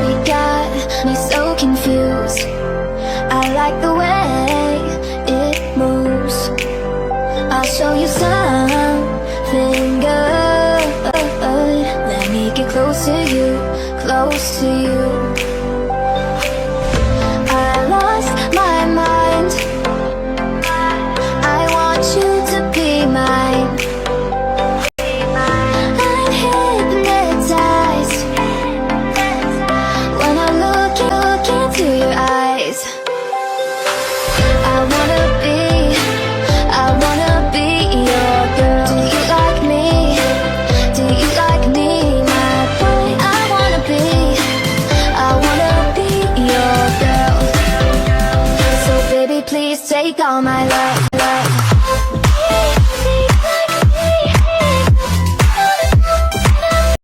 body got me so confused. I like the way it moves. I'll show you something good. Let me get close to you, close to you. I lost my mind. I want you to be mine. I'm hypnotized when I look into your eyes. I wanna be your girl. Do you like me? Do you like me, my boy? I wanna be your girl. So baby, please take all my love.